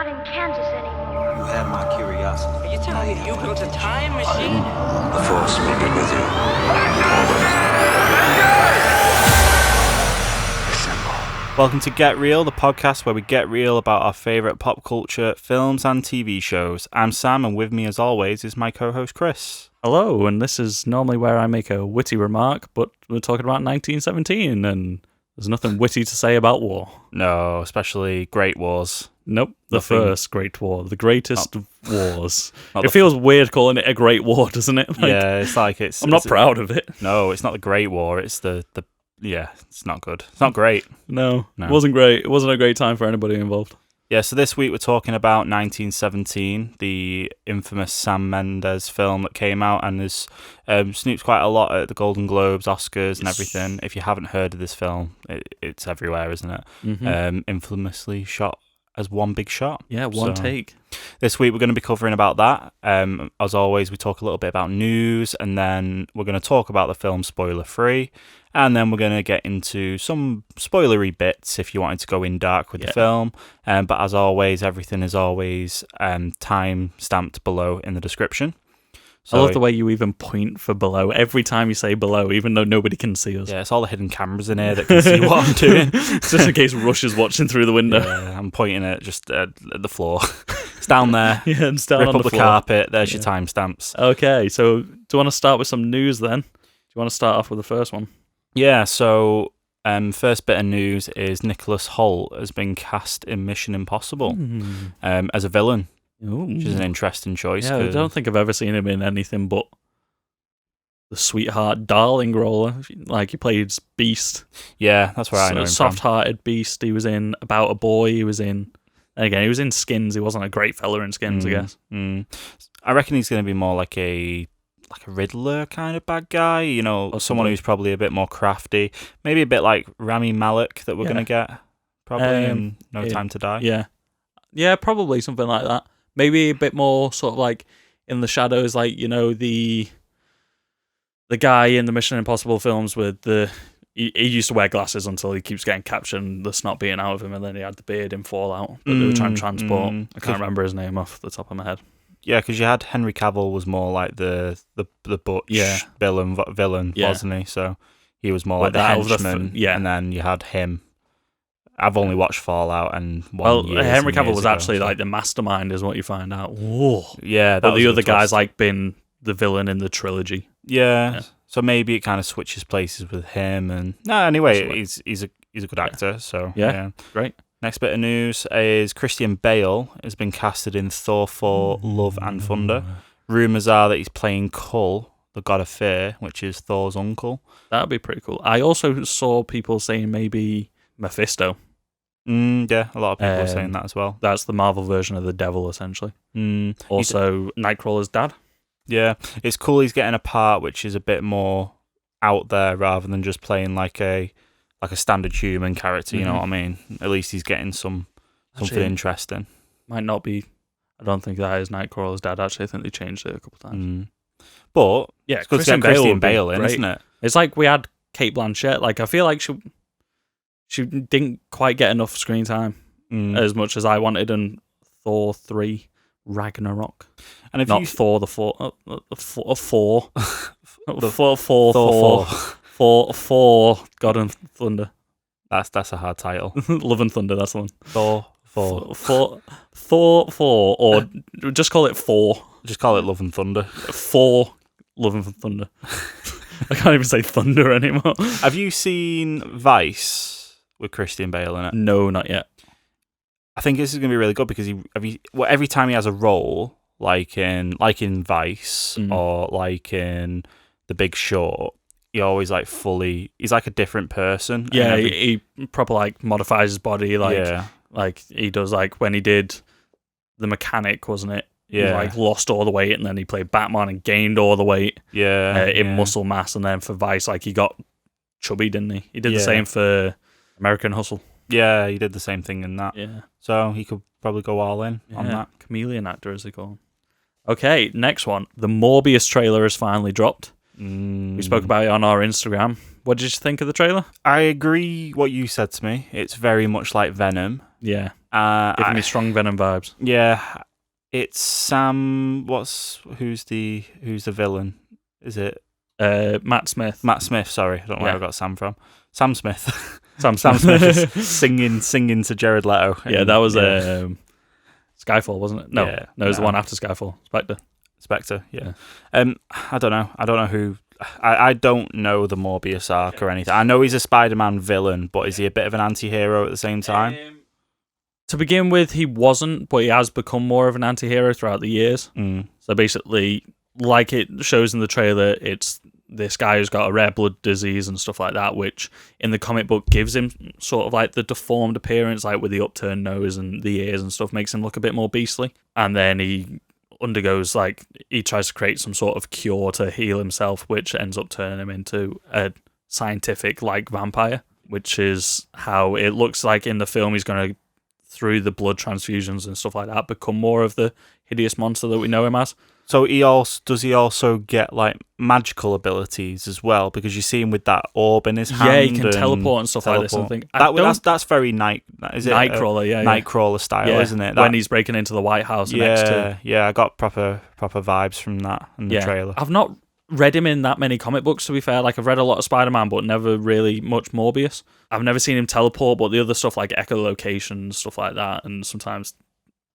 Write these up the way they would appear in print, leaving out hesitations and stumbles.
not in Kansas anymore. You have my curiosity. Are you telling me you built a time machine? The Force will be with you. Assemble. Welcome to Get Real, the podcast where we get real about our favourite pop culture, films and TV shows. I'm Sam, and with me as always is my co-host Chris. Hello, and this is normally where I make a witty remark, but we're talking about 1917, and there's nothing witty to say about war. No, especially Great Wars. Nope, the Nothing. First Great War, the greatest of wars. Not It the feels weird calling it a Great War, doesn't it? Like, yeah, it's like it's... I'm not it's- proud of it. No, it's not the Great War, it's the yeah, it's not good. It's not great. No, No. it wasn't great. It wasn't a great time for anybody involved. Yeah, so this week we're talking about 1917, the infamous Sam Mendes film that came out and has snooped quite a lot at the Golden Globes, Oscars and everything. If you haven't heard of this film, it's everywhere, isn't it? Mm-hmm. Infamously shot as one big shot. Yeah, one So, take. This week we're going to be covering about that. As always, we talk a little bit about news, and then we're going to talk about the film spoiler-free, and then we're going to get into some spoilery bits if you wanted to go in dark with the film. But as always, everything is always time-stamped below in the description. So, I love the way you even point for below every time you say below, even though nobody can see us. Yeah, it's all the hidden cameras in here that can see what I'm doing. Just in case Rush is watching through the window. Yeah, I'm pointing at just at the floor. It's down there. Yeah, and down Rip on up the the floor. carpet. There's your timestamps. Okay, so do you want to start with some news then? Do you want to start off with the first one? Yeah, so first bit of news is Nicholas Hoult has been cast in Mission Impossible as a villain, which is an interesting choice. Yeah, I don't think I've ever seen him in anything but the sweetheart darling role. Like, he played Beast. Yeah, that's where I know him from. Soft-hearted Beast. He was in About a Boy. He was in... And again, he was in Skins. He wasn't a great fella in Skins, I guess. I reckon he's going to be more like a Riddler kind of bad guy, you know, someone who's probably a bit more crafty, maybe a bit like Rami Malek that we're going to get probably in No Time to Die. Yeah, probably something like that. Maybe a bit more sort of like in the shadows, like, you know, the guy in the Mission Impossible films with he used to wear glasses until he keeps getting captured and the snot being out of him, and then he had the beard in Fallout that they were trying to transport. I can't remember his name off the top of my head. Yeah, because you had Henry Cavill was more like the butch villain, wasn't he? So he was more like the henchman, and then you had him. I've only watched Fallout and Henry Cavill was actually like the mastermind, is what you find out. Whoa. Yeah, but the other guy's like been the villain in the trilogy. Yeah. So maybe it kind of switches places with him, and anyway, he's a good actor. So yeah, great. Next bit of news is Christian Bale has been casted in Thor 4 Love and Thunder. Rumours are that he's playing Kull, the god of fear, which is Thor's uncle. That'd be pretty cool. I also saw people saying maybe Mephisto. Yeah, a lot of people are saying that as well. That's the Marvel version of the devil, essentially. Also, Nightcrawler's dad. Yeah, it's cool he's getting a part which is a bit more out there rather than just playing like a standard human character, you know what I mean? At least he's getting something interesting. Might not be. I don't think that is Nightcrawler's dad. Actually, I think they changed it a couple times. But yeah, it's good to get Christian Bale in, isn't it? It's like we had Cate Blanchett. Like, I feel like she didn't quite get enough screen time as much as I wanted in Thor 3 Ragnarok. And if not Thor the Four, Thor God and Thunder. That's a hard title. Love and Thunder. That's the one. Thor 4, or just call it 4. Just call it Love and Thunder. 4 Love and Thunder. I can't even say Thunder anymore. Have you seen Vice with Christian Bale in it? No, not yet. I think this is going to be really good because every time he has a role, like in Vice or like in The Big Short, he always he's like a different person. Yeah, he proper like modifies his body, like he does, like when he did The Mechanic, wasn't it? Yeah, he like lost all the weight, and then he played Batman and gained all the weight. In muscle mass, and then for Vice, like he got chubby, didn't he? He did the same for American Hustle. Yeah, he did the same thing in that. Yeah, so he could probably go all in on that. Chameleon actor, as they call him. Okay, next one. The Morbius trailer has finally dropped. We spoke about it on our Instagram. What did you think of the trailer? I agree what you said to me. It's very much like Venom. Yeah. Giving me strong Venom vibes. Yeah, it's Sam. Who's the villain? Is it Matt Smith. Matt Smith? Sorry, I don't know where I got Sam from. Sam Smith. Sam Smith is singing to Jared Leto. Yeah, that was Skyfall, wasn't it? No, Yeah, it was the one after Skyfall. Spectre. Yeah. I don't know who. I don't know the Morbius arc or anything. I know he's a Spider-Man villain, but is he a bit of an anti-hero at the same time? To begin with, he wasn't, but he has become more of an anti-hero throughout the years. So basically, like it shows in the trailer, it's this guy who's got a rare blood disease and stuff like that, which in the comic book gives him sort of like the deformed appearance, like with the upturned nose and the ears and stuff, makes him look a bit more beastly. And then he undergoes, like, he tries to create some sort of cure to heal himself, which ends up turning him into a scientific, like, vampire, which is how it looks like in the film. He's going to, through the blood transfusions and stuff like that, become more of the hideous monster that we know him as. So does he also get like magical abilities as well? Because you see him with that orb in his hand. Yeah, he can teleport and stuff like this. And think that's very Nightcrawler, Nightcrawler style, isn't it? When he's breaking into the White House. Yeah, I got proper vibes from that in the trailer. I've not read him in that many comic books, to be fair. Like, I've read a lot of Spider-Man, but never really much Morbius. I've never seen him teleport, but the other stuff like echolocation, stuff like that, and sometimes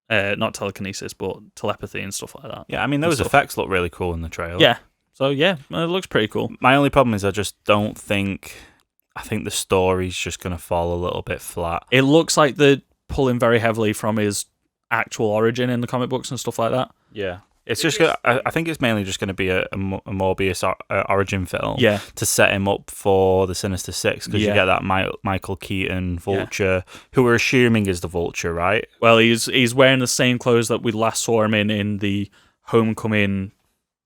not telekinesis, but telepathy and stuff like that. Yeah, I mean, those effects look really cool in the trailer. Yeah, so yeah, it looks pretty cool. My only problem is I think the story's just going to fall a little bit flat. It looks like they're pulling very heavily from his actual origin in the comic books and stuff like that. Yeah. It's just. I think it's mainly just going to be a Morbius origin film, to set him up for the Sinister Six, because you get that Michael Keaton Vulture, who we're assuming is the Vulture, right? Well, he's wearing the same clothes that we last saw him in the Homecoming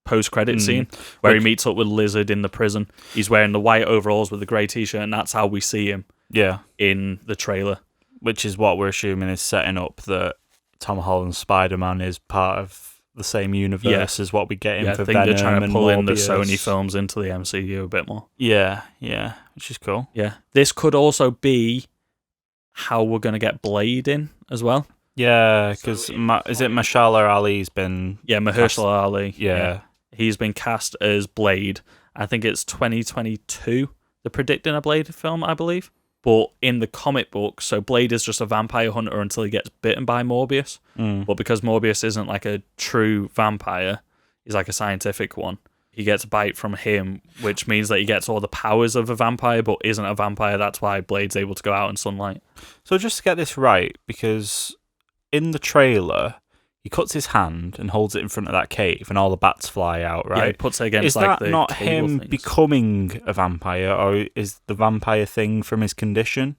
post-credit scene, where he meets up with Lizard in the prison. He's wearing the white overalls with the grey t-shirt, and that's how we see him. In the trailer, which is what we're assuming is setting up that Tom Holland's Spider-Man is part of the same universe as what we get in for Venom. I think they're trying to pull in the Sony films into the MCU a bit more. Yeah, which is cool. Yeah. This could also be how we're going to get Blade in as well. Yeah, because is it Mahershala Ali's been... Yeah, Mahershala Ali. Yeah. He's been cast as Blade. I think it's 2022. They're predicting a Blade film, I believe. But in the comic book, so Blade is just a vampire hunter until he gets bitten by Morbius. But because Morbius isn't like a true vampire, he's like a scientific one, he gets a bite from him, which means that he gets all the powers of a vampire, but isn't a vampire. That's why Blade's able to go out in sunlight. So just to get this right, because in the trailer, he cuts his hand and holds it in front of that cave, and all the bats fly out, right? Yeah, he puts it against is like that the not cable him things. becoming a vampire, or is the vampire thing from his condition?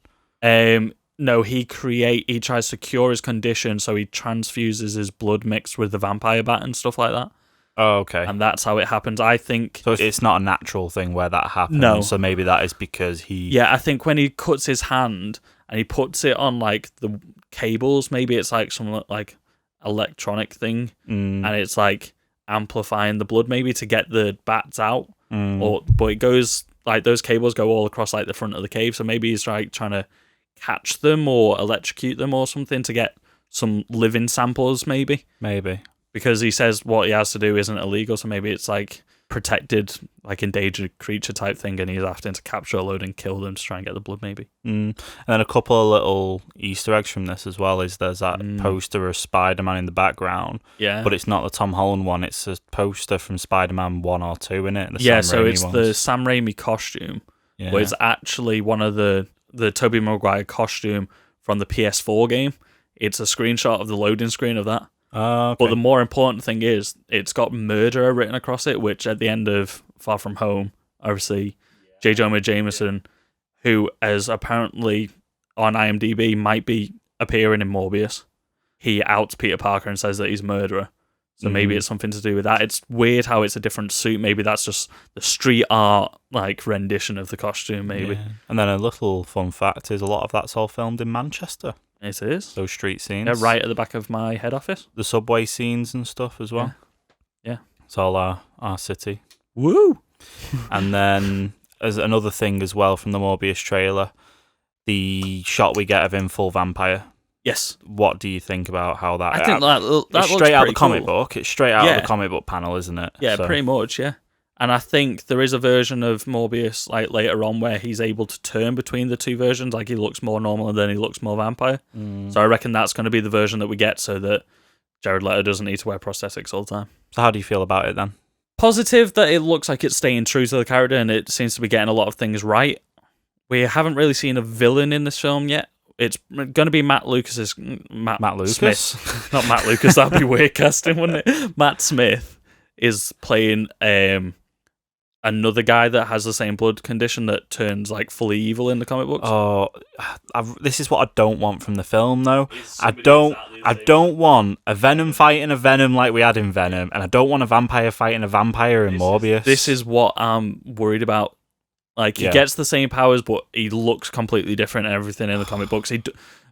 No, he tries to cure his condition, so he transfuses his blood mixed with the vampire bat and stuff like that. Oh, okay. And that's how it happens. I think... So it's not a natural thing where that happens. No. So maybe that is because he... Yeah, I think when he cuts his hand and he puts it on like the cables, maybe it's like some like electronic thing, and it's like amplifying the blood maybe to get the bats out. But it goes like those cables go all across like the front of the cave, so maybe he's like trying to catch them or electrocute them or something to get some living samples, maybe because he says what he has to do isn't illegal, so maybe it's like protected, like endangered creature type thing, and he's having to capture a load and kill them to try and get the blood maybe. And then a couple of little Easter eggs from this as well is there's that poster of Spider-Man in the background, but it's not the Tom Holland one, it's a poster from Spider-Man 1 or 2 in it. So it's the Sam Raimi costume, but it's actually one of the Tobey Maguire costume from the PS4 game. It's a screenshot of the loading screen of that. Okay. But the more important thing is it's got murderer written across it, which at the end of Far From Home, obviously, J. Jonah Jameson, who is apparently on IMDb might be appearing in Morbius, he outs Peter Parker and says that he's murderer. So maybe it's something to do with that. It's weird how it's a different suit. Maybe that's just the street art like rendition of the costume, maybe. Yeah. And then a little fun fact is a lot of that's all filmed in Manchester. It is. Those street scenes. Yeah, right at the back of my head office. The subway scenes and stuff as well. Yeah. It's all our city. Woo! And then as another thing as well from the Morbius trailer, the shot we get of him full vampire. Yes. What do you think about how that? I think that it's looks straight out pretty the comic cool. book. It's straight out Yeah. of the comic book panel, isn't it? Yeah, So- pretty much, yeah. And I think there is a version of Morbius like later on where he's able to turn between the two versions. Like he looks more normal and then he looks more vampire. So I reckon that's going to be the version that we get so that Jared Leto doesn't need to wear prosthetics all the time. So how do you feel about it then? Positive that it looks like it's staying true to the character and it seems to be getting a lot of things right. We haven't really seen a villain in this film yet. It's going to be Matt Lucas's Matt Lucas? Smith. Not Matt Lucas. That'd be weird casting, wouldn't it? Matt Smith is playing another guy that has the same blood condition that turns like fully evil in the comic books. Oh, this is what I don't want from the film, though. I don't want a Venom fighting a Venom like we had in Venom, and I don't want a vampire fighting a vampire in Morbius. This is what I'm worried about. Like, he gets the same powers, but he looks completely different and everything in the comic books.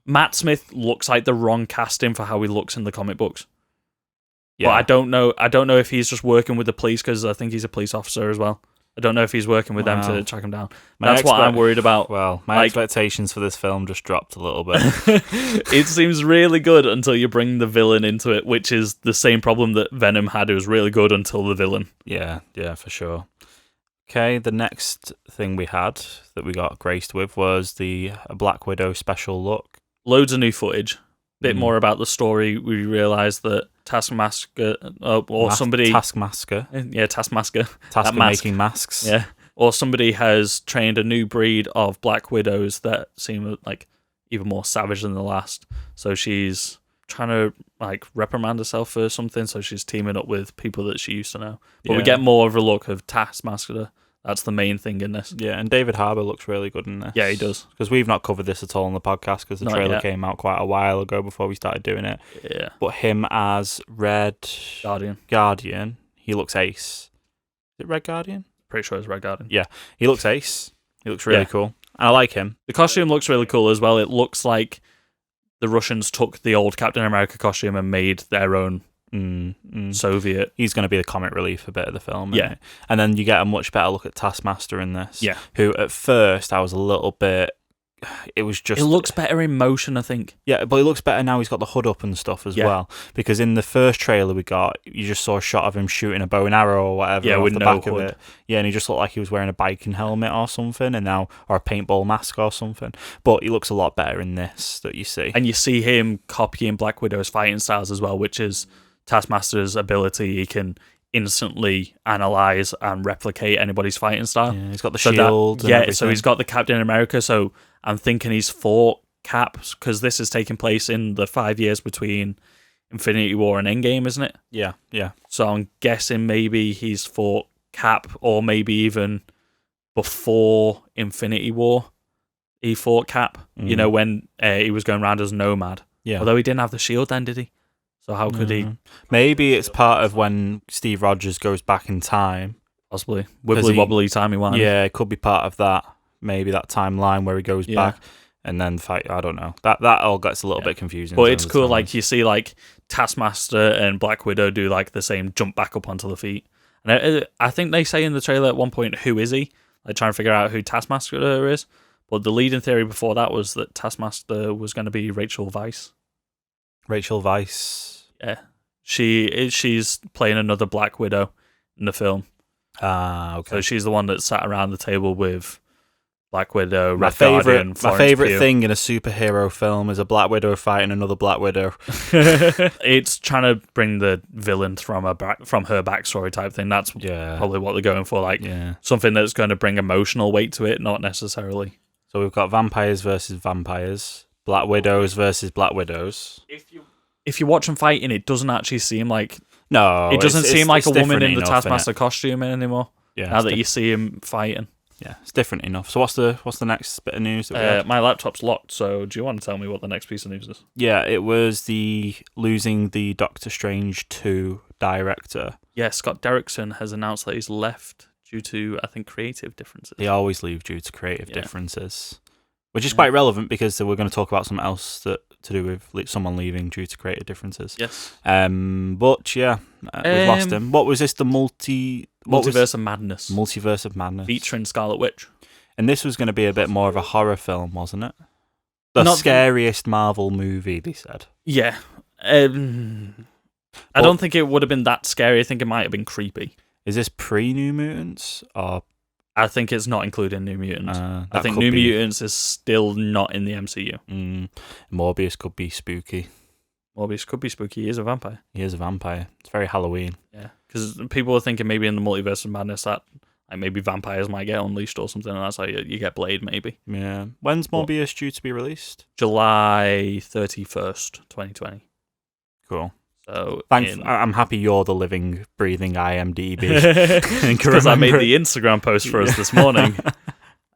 Matt Smith looks like the wrong casting for how he looks in the comic books. Yeah. But I don't know if he's just working with the police, because I think he's a police officer as well. I don't know if he's working with them to track him down. That's what I'm worried about. Well, my expectations for this film just dropped a little bit. It seems really good until you bring the villain into it, which is the same problem that Venom had. It was really good until the villain. Yeah, for sure. Okay, the next thing we had that we got graced with was the Black Widow special look. Loads of new footage. Bit more about the story. We realised that Taskmaster, Taskmaster. Yeah, Taskmaster. Tasker making masks. Yeah. Or somebody has trained a new breed of Black Widows that seem like even more savage than the last. So she's trying to like reprimand herself for something, so she's teaming up with people that she used to know. But we get more of a look of Taskmaster. That's the main thing in this. Yeah, and David Harbour looks really good in this. Yeah, he does. Because we've not covered this at all on the podcast, because the trailer came out quite a while ago before we started doing it. Yeah. But him as Red Guardian, he looks ace. Is it Red Guardian? Pretty sure it's Red Guardian. Yeah, he looks ace. He looks really cool. And I like him. The costume looks really cool as well. It looks like the Russians took the old Captain America costume and made their own Soviet. He's going to be the comic relief a bit of the film. Yeah. And then you get a much better look at Taskmaster in this. Yeah. Who at first I was a little bit... It looks better in motion, I think. Yeah, but it looks better now he's got the hood up and stuff as well. Because in the first trailer we got, you just saw a shot of him shooting a bow and arrow or whatever off with the no back hood. of it. Yeah, and he just looked like he was wearing a biking helmet or something, or a paintball mask or something. But he looks a lot better in this that you see. And you see him copying Black Widow's fighting styles as well, which is Taskmaster's ability. He can instantly analyze and replicate anybody's fighting style. Yeah, he's got the shield. So he's got the Captain America. So I'm thinking he's fought Cap, because this is taking place in the 5 years between Infinity War and Endgame, isn't it? Yeah. So I'm guessing maybe he's fought Cap, or maybe even before Infinity War he fought Cap. You know, when he was going around as Nomad. Yeah. Although he didn't have the shield then, did he? So how could he? Maybe it's part of when Steve Rogers goes back in time. Possibly. Wibbly wobbly timey-wimey. Yeah, it could be part of that. Maybe that timeline where he goes back and then fight. I don't know. That all gets a little bit confusing. But it's cool. Like, you see like Taskmaster and Black Widow do like the same jump back up onto the feet. And I think they say in the trailer at one point, who is he? Like, trying to figure out who Taskmaster is. But the leading theory before that was that Taskmaster was going to be Rachel Weisz. Rachel Weisz. Yeah. She's playing another Black Widow in the film. Ah, okay. So she's the one that sat around the table with Black Widow, my favorite thing in a superhero film is a Black Widow fighting another Black Widow. It's trying to bring the villain from her backstory type thing. That's probably what they're going for. Like something that's going to bring emotional weight to it, not necessarily. So we've got vampires versus vampires, Black Widows versus Black Widows. If you watch them fighting, it doesn't actually seem like it doesn't seem like a woman in the enough, Taskmaster costume anymore. Yeah, now that you see him fighting. Yeah, it's different enough. So what's the next bit of news that we had? My laptop's locked, so do you want to tell me what the next piece of news is? Yeah, it was losing the Doctor Strange 2 director. Yeah, Scott Derrickson has announced that he's left due to, I think, creative differences. They always leave due to creative differences, which is quite relevant because we're going to talk about something else to do with someone leaving due to creative differences. Yes. But yeah, we've lost him. What was this? The Multiverse of Madness. Multiverse of Madness. Featuring Scarlet Witch. And this was going to be a bit more of a horror film, wasn't it? The Not- scariest Marvel movie, they said. Yeah. I don't think it would have been that scary. I think it might have been creepy. Is this pre-New Mutants or? I think it's not including New Mutants. I That think could New be- Mutants is still not in the MCU. Morbius could be spooky. Morbius could be spooky. He is a vampire. He is a vampire. It's very Halloween. Yeah, because people were thinking maybe in the Multiverse of Madness that like maybe vampires might get unleashed or something, and that's how you get Blade, maybe. Yeah. When's Morbius due to be released? July 31st, 2020. Cool. So Thanks. I'm happy you're the living, breathing IMDb. because I made the Instagram post for us this morning,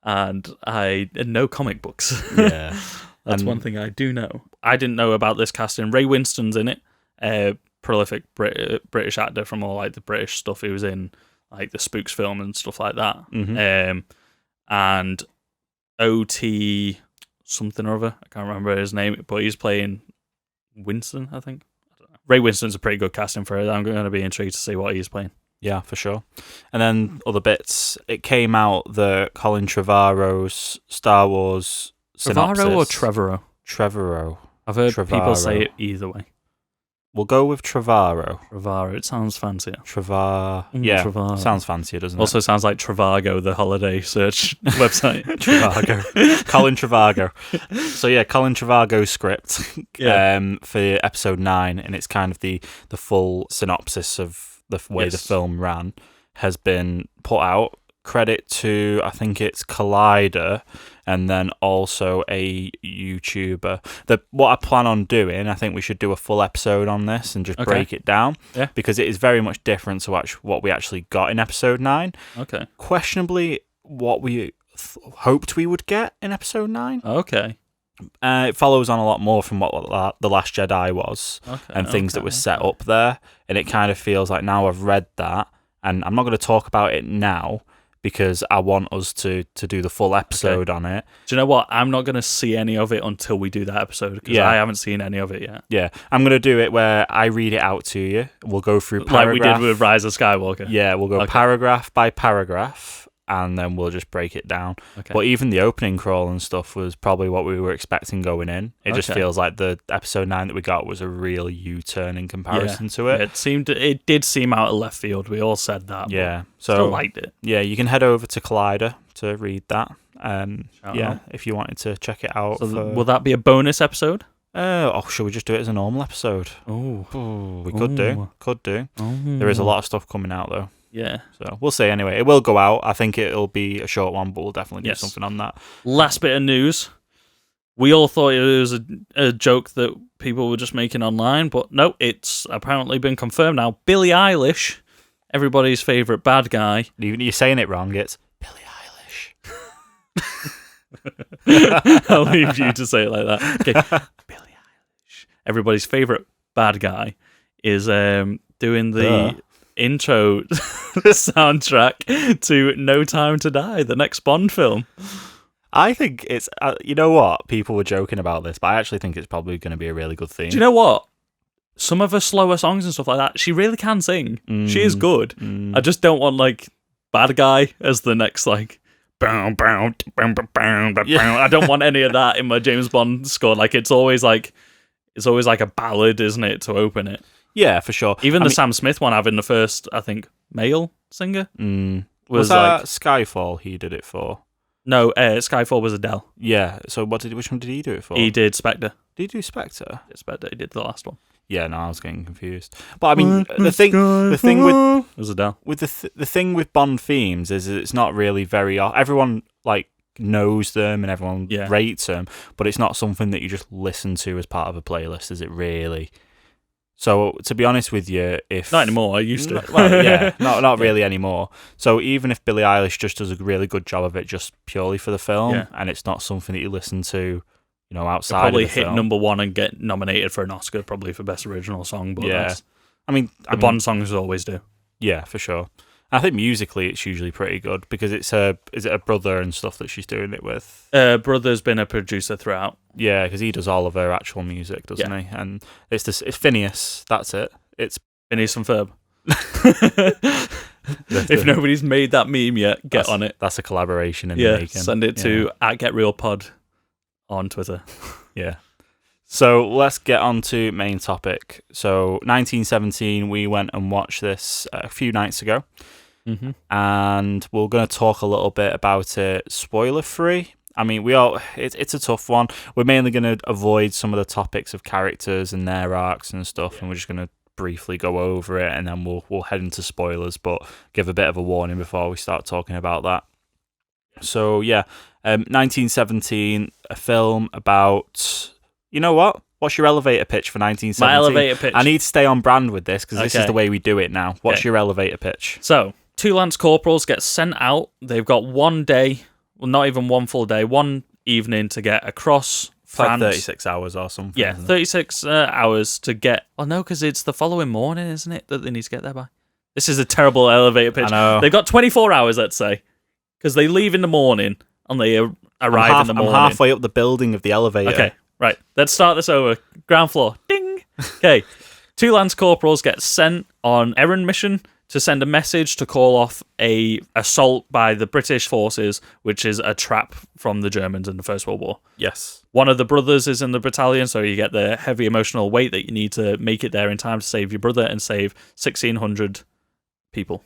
and I no comic books. Yeah. That's one thing I do know. I didn't know about this casting. Ray Winston's in it. Prolific British actor from all like the British stuff. He was in like the Spooks film and stuff like that. And OT something or other. I can't remember his name, but he's playing Winston, I think. I don't know. Ray Winston's a pretty good casting for it. I'm going to be intrigued to see what he's playing. Yeah, for sure. And then other bits. It came out that Colin Trevorrow's Star Wars synopsis. Trevorrow or Trevorrow? Trevorrow. I've heard people Trevorrow. say it either way. We'll go with Trevorrow. Trevorrow. It sounds fancier. Yeah, Trevorrow. sounds fancier, doesn't Also sounds like Trivago, the holiday search website. it? Trivago. Colin Trivago. So yeah, Colin Trivago's script for episode 9, and it's kind of the full synopsis of the way the film ran, has been put out. Credit to, I think it's Collider, and then also a YouTuber. What I plan on doing, I think we should do a full episode on this and just break it down, because it is very much different to what we actually got in episode 9. Okay. Questionably, what we hoped we would get in episode 9. Okay. It follows on a lot more from what The Last Jedi was, and things that were set up there, and it kind of feels like now I've read that, and I'm not going to talk about it now, because I want us to do the full episode on it. Do you know what? I'm not going to see any of it until we do that episode, because I haven't seen any of it yet. Yeah, I'm going to do it where I read it out to you. We'll go through paragraph. Like we did with Rise of Skywalker. Yeah, we'll go paragraph by paragraph, and then we'll just break it down. Okay. But even the opening crawl and stuff was probably what we were expecting going in. It just feels like the episode 9 that we got was a real U-turn in comparison to it. It did seem out of left field. We all said that. Yeah, so still liked it. Yeah, you can head over to Collider to read that. If you wanted to check it out. So will that be a bonus episode? Should we just do it as a normal episode? We could do. There is a lot of stuff coming out though. Yeah. So we'll see anyway. It will go out. I think it'll be a short one, but we'll definitely do something on that. Last bit of news. We all thought it was a joke that people were just making online, but no, it's apparently been confirmed now. Billie Eilish, everybody's favourite bad guy. You're saying it wrong. It's Billie Eilish. I'll leave you to say it like that. Okay. Billie Eilish, everybody's favourite bad guy, is doing the intro soundtrack to No Time to Die, the next Bond film. I think it's, you know what? People were joking about this, but I actually think it's probably going to be a really good theme. Do you know what? Some of her slower songs and stuff like that, she really can sing. She is good. I just don't want, like, bad guy as the next, like, I don't want any of that in my James Bond score. Like, it's always like a ballad, isn't it, to open it? Yeah, for sure. Even Sam Smith one having the first, I think, male singer was that like Skyfall he did it for? No, Skyfall was Adele. Yeah. So which one did he do it for? He did Spectre. Did he do Spectre? Spectre. He did the last one. Yeah, no, I was getting confused. But I mean, the thing with it was Adele. With the thing with Bond themes is it's not really very. Everyone like knows them and everyone rates them, but it's not something that you just listen to as part of a playlist, is it really? So to be honest with you, if not anymore, I used to. Well, yeah, not really anymore. So even if Billie Eilish just does a really good job of it, just purely for the film, and it's not something that you listen to, outside. Probably of the hit film. number 1 and get nominated for an Oscar, probably for best original song. But I mean, Bond songs always do. Yeah, for sure. I think musically it's usually pretty good because is it a brother and stuff that she's doing it with? Brother's been a producer throughout. Yeah, because he does all of her actual music, doesn't he? And it's Phineas. That's it. It's Phineas and Ferb. If nobody's made that meme yet, get on it. That's a collaboration in the making. Send it to @GetRealPod on Twitter. Yeah. So let's get on to main topic. So 1917, we went and watched this a few nights ago. Mm-hmm. And we're going to talk a little bit about it spoiler free. I mean, it's a tough one. We're mainly going to avoid some of the topics of characters and their arcs and stuff, and we're just going to briefly go over it, and then we'll head into spoilers, but give a bit of a warning before we start talking about that. So yeah, 1917, a film about, you know what? What's your elevator pitch for 1917? My elevator pitch. I need to stay on brand with this because this is the way we do it now. What's your elevator pitch? So, 2 lance corporals get sent out. They've got one day, well, not even one full day, one evening to get across France. Like 36 hours or something. Yeah, 36 hours to get... Oh, no, because it's the following morning, isn't it, that they need to get there by? This is a terrible elevator pitch. I know. They've got 24 hours, let's say, because they leave in the morning and they arrive in the morning. I'm halfway up the building of the elevator. Okay, right. Let's start this over. Ground floor. Ding! Okay. 2 lance corporals get sent on errand mission to send a message to call off a assault by the British forces, which is a trap from the Germans in the First World War. Yes. One of the brothers is in the battalion, so you get the heavy emotional weight that you need to make it there in time to save your brother and save 1,600 people.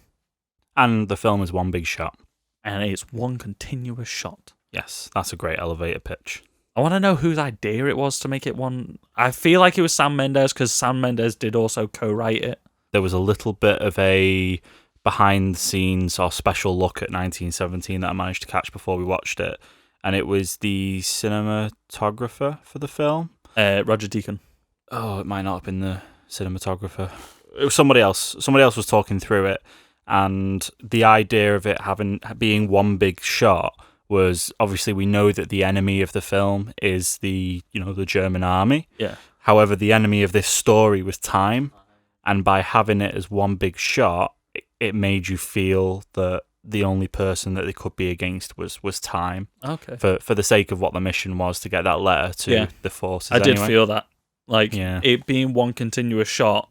And the film is one big shot. And it's one continuous shot. Yes, that's a great elevator pitch. I want to know whose idea it was to make it one. I feel like it was Sam Mendes, because Sam Mendes did also co-write it. There was a little bit of a behind-the-scenes or special look at 1917 that I managed to catch before we watched it, and it was the cinematographer for the film. Roger Deacon. Oh, it might not have been the cinematographer. It was somebody else. Somebody else was talking through it, and the idea of it being one big shot was, obviously we know that the enemy of the film is the German army. Yeah. However, the enemy of this story was time, and by having it as one big shot, it made you feel that the only person that they could be against was time. Okay. For the sake of what the mission was, to get that letter to the forces. I did feel that. Like, Yeah. it being one continuous shot,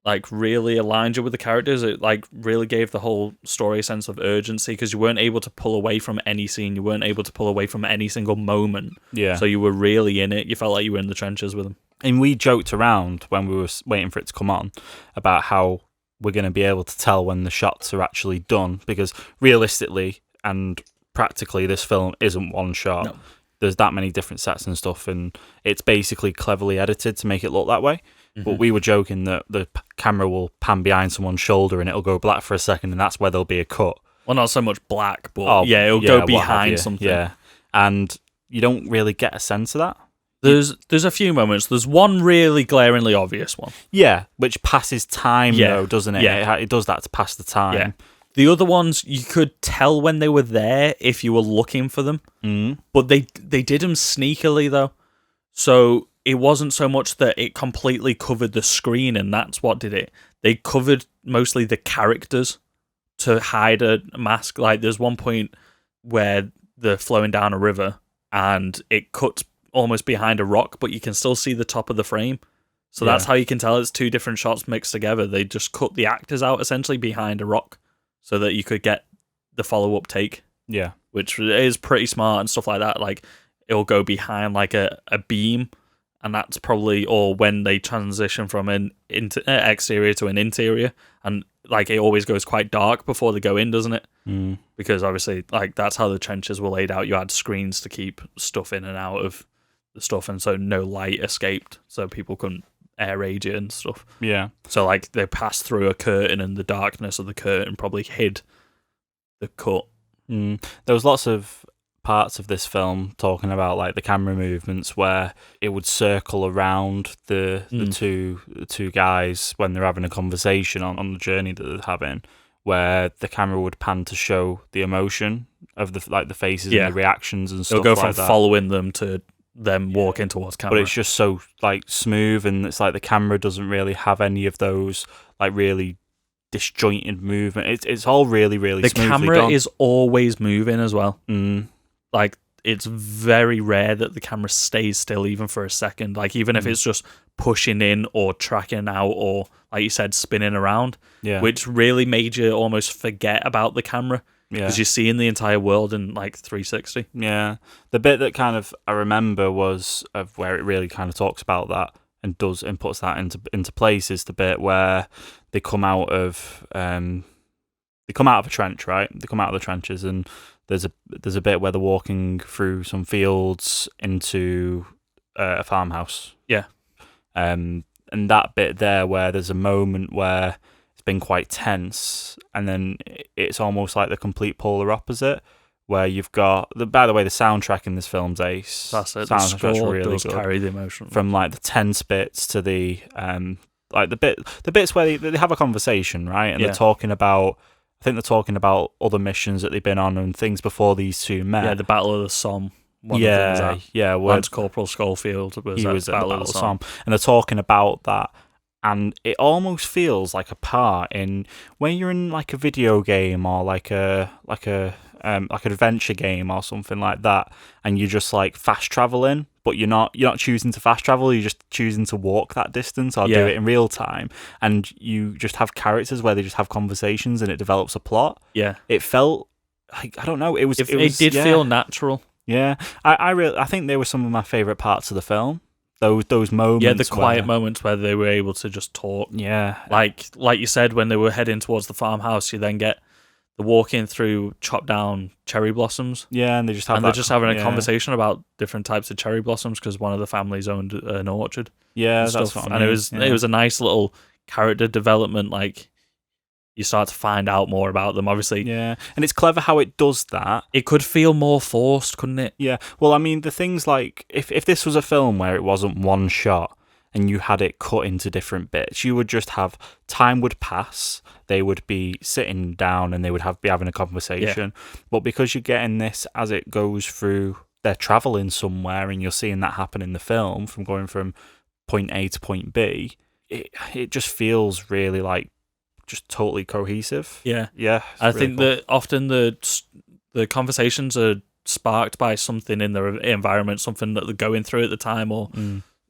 like, really aligned you with the characters. It, like, really gave the whole story a sense of urgency, because you weren't able to pull away from any scene. You weren't able to pull away from any single moment. Yeah. So you were really in it. You felt like you were in the trenches with them. And we joked around when we were waiting for it to come on about how we're going to be able to tell when the shots are actually done, because realistically and practically this film isn't one shot. No. There's that many different sets and stuff, and it's basically cleverly edited to make it look that way. Mm-hmm. But we were joking that the camera will pan behind someone's shoulder and it'll go black for a second, and that's where there'll be a cut. Well, not so much black, but it'll go what have behind you. something. Yeah, and you don't really get a sense of that. There's a few moments. There's one really glaringly obvious one. Yeah, which passes time, though, doesn't it? Yeah. It does that to pass the time. Yeah. The other ones, you could tell when they were there if you were looking for them. Mm. But they did them sneakily, though. So it wasn't so much that it completely covered the screen, and that's what did it. They covered mostly the characters to hide a mask. Like, there's one point where they're flowing down a river, and it cuts almost behind a rock, but you can still see the top of the frame. So that's how you can tell it's 2 different shots mixed together. They just cut the actors out essentially behind a rock so that you could get the follow-up take. Yeah. Which is pretty smart and stuff like that. Like, it'll go behind like a beam, and that's probably or when they transition from an exterior to an interior, and like it always goes quite dark before they go in, doesn't it? Mm. Because obviously, like, that's how the trenches were laid out. You had screens to keep stuff in and out of the stuff, and so no light escaped, so people couldn't air raid it and stuff. Yeah. So like they passed through a curtain, and the darkness of the curtain probably hid the cut. Mm. There was lots of parts of this film talking about like the camera movements where it would circle around the two guys when they're having a conversation on the journey that they're having, where the camera would pan to show the emotion of the faces and the reactions and stuff. It'll go from like that. following them to them walking towards camera. But it's just so like smooth, and it's like the camera doesn't really have any of those like really disjointed movement. It's all really, really the smoothly camera done. is always moving as well. Mm. Like, it's very rare that the camera stays still even for a second. Like, even if it's just pushing in or tracking out or, like you said, spinning around, Yeah. which really made you almost forget about the camera. Yeah. Because you're seeing the entire world in like 360. Yeah. The bit that kind of I remember was of where it really kind of talks about that and puts that into place is the bit where they come out of a trench, right? They come out of the trenches and there's a bit where they're walking through some fields into a farmhouse. Yeah. And that bit there where there's a moment where it's been quite tense, and then it's almost like the complete polar opposite, where you've got by the way, the soundtrack in this film's ace. That's it. Soundtrack's The score really does good. carry the emotion. From like the tense bits to the like the bits where they have a conversation, right? And they're talking about. I think they're talking about other missions that they've been on and things before these two met. Yeah, the Battle of the Somme. Yeah. Lance Corporal Schofield was at at the Battle of the Somme, and they're talking about that. And it almost feels like a part in when you're in like a video game or like an adventure game or something like that, and you're just like fast traveling, but you're not choosing to fast travel. You're just choosing to walk that distance or do it in real time, and you just have characters where they just have conversations and it develops a plot. Yeah, it felt like I don't know. It did feel natural. Yeah, I think they were some of my favorite parts of the film. Those moments. Yeah, the quiet moments where they were able to just talk. Yeah. Like you said, when they were heading towards the farmhouse, you then get the walking through chopped down cherry blossoms. Yeah, and they're just having a conversation about different types of cherry blossoms because one of the families owned an orchard. Yeah, and that's stuff. what I mean. And it was a nice little character development. Like you start to find out more about them. Obviously, yeah, and it's clever how it does that. It could feel more forced, couldn't it? Yeah. Well, I mean, the things like if this was a film where it wasn't one shot and you had it cut into different bits, you would just have time would pass. They would be sitting down and they would be having a conversation. Yeah. But because you're getting this as it goes through, they're traveling somewhere, and you're seeing that happen in the film from going from point A to point B. It just feels really like. Just totally cohesive. Yeah. I think that often the conversations are sparked by something in their environment, something that they're going through at the time, or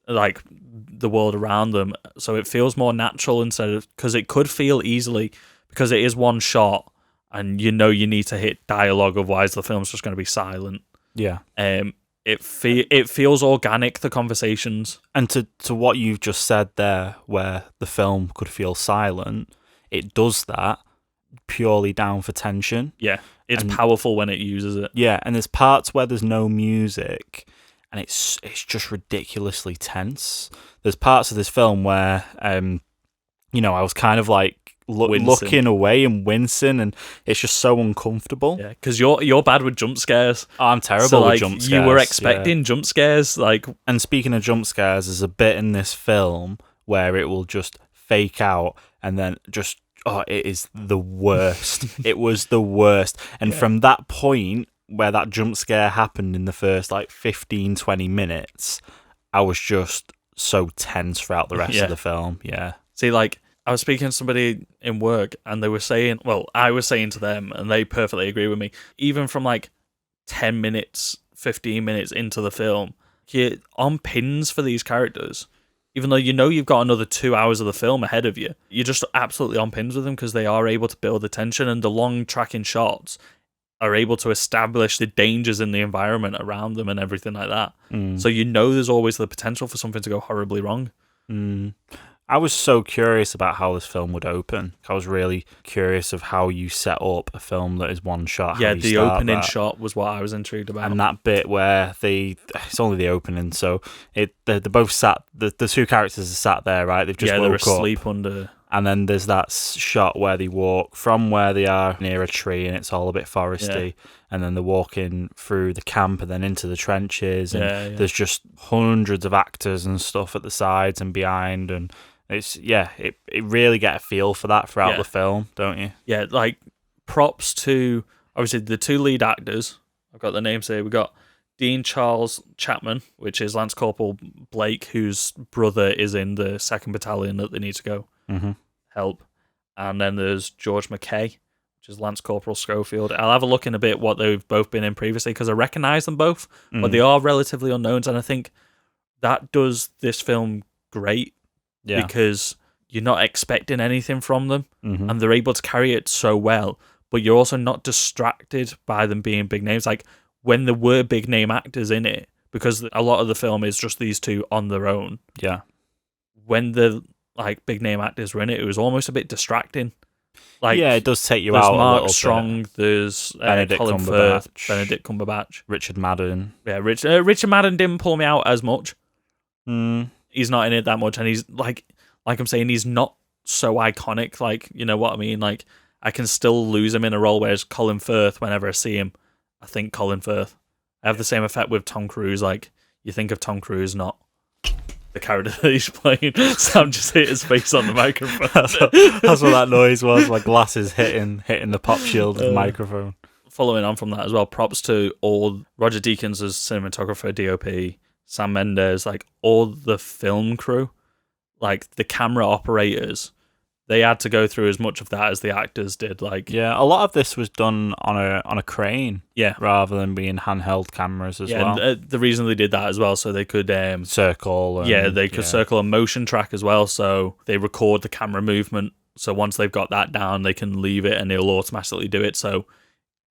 like the world around them. So it feels more natural instead of because it could feel easily because it is one shot, and you need to hit dialogue, otherwise the film's just going to be silent. Yeah. It feels organic, the conversations, and to what you've just said there, where the film could feel silent. It does that purely down for tension. Yeah, it's powerful when it uses it. Yeah, and there's parts where there's no music, and it's just ridiculously tense. There's parts of this film where, I was kind of like looking away and wincing, and it's just so uncomfortable. Yeah, because you're bad with jump scares. Oh, I'm terrible with jump scares. You were expecting jump scares, like. And speaking of jump scares, there's a bit in this film where it will just fake out and then just. Oh, it is the worst. It was the worst. And from that point where that jump scare happened in the first 15, 20 minutes, I was just so tense throughout the rest of the film. Yeah. See, I was speaking to somebody in work and they were saying, well, I was saying to them and they perfectly agree with me, even from 10 minutes, 15 minutes into the film, you're on pins for these characters. Even though you've got another 2 hours of the film ahead of you, you're just absolutely on pins with them because they are able to build the tension, and the long tracking shots are able to establish the dangers in the environment around them and everything like that. So there's always the potential for something to go horribly wrong. I was so curious about how this film would open. I was really curious of how you set up a film that is one shot. Yeah, the opening shot was what I was intrigued about. And that bit where it's only the opening, so they're both sat, the two characters are sat there, right? They've just woke they're up. asleep under... And then there's that shot where they walk from where they are near a tree and it's all a bit foresty. Yeah. And then they're walking through the camp and then into the trenches. And there's just hundreds of actors and stuff at the sides and behind. And it's, it really get a feel for that throughout the film, don't you? Yeah, props to, obviously, the two lead actors. I've got the names here. We've got Dean Charles Chapman, which is Lance Corporal Blake, whose brother is in the 2nd Battalion that they need to go help. And then there's George McKay, which is Lance Corporal Schofield. I'll have a look in a bit what they've both been in previously because I recognise them both, but they are relatively unknowns, and I think that does this film great because you're not expecting anything from them, and they're able to carry it so well, but you're also not distracted by them being big names. Like when there were big name actors in it, because a lot of the film is just these two on their own. Yeah. When the like big name actors were in it, it was almost a bit distracting. Like, yeah, it does take you there's out a Mark little Strong, bit. there's Benedict Colin Cumberbatch. Firth, Benedict Cumberbatch. Richard Madden. Yeah, Richard Madden didn't pull me out as much. Mm. He's not in it that much, and he's like I'm saying, he's not so iconic. Like, you know what I mean? Like, I can still lose him in a role, whereas Colin Firth, whenever I see him, I think Colin Firth. I have the same effect with Tom Cruise. Like, you think of Tom Cruise, not the character that he's playing. Sam just hit his face on the microphone. That's what that noise was. My glasses hitting the pop shield of the microphone. Following on from that as well, props to all Roger Deakins as cinematographer, DOP, Sam Mendes, like all the film crew, like the camera operators. They had to go through as much of that as the actors did. Like, yeah, a lot of this was done on a crane, yeah, rather than being handheld cameras as yeah, well. And, the reason they did that as well, so they could circle. And, they could circle a motion track as well, so they record the camera movement. So once they've got that down, they can leave it and it'll automatically do it. So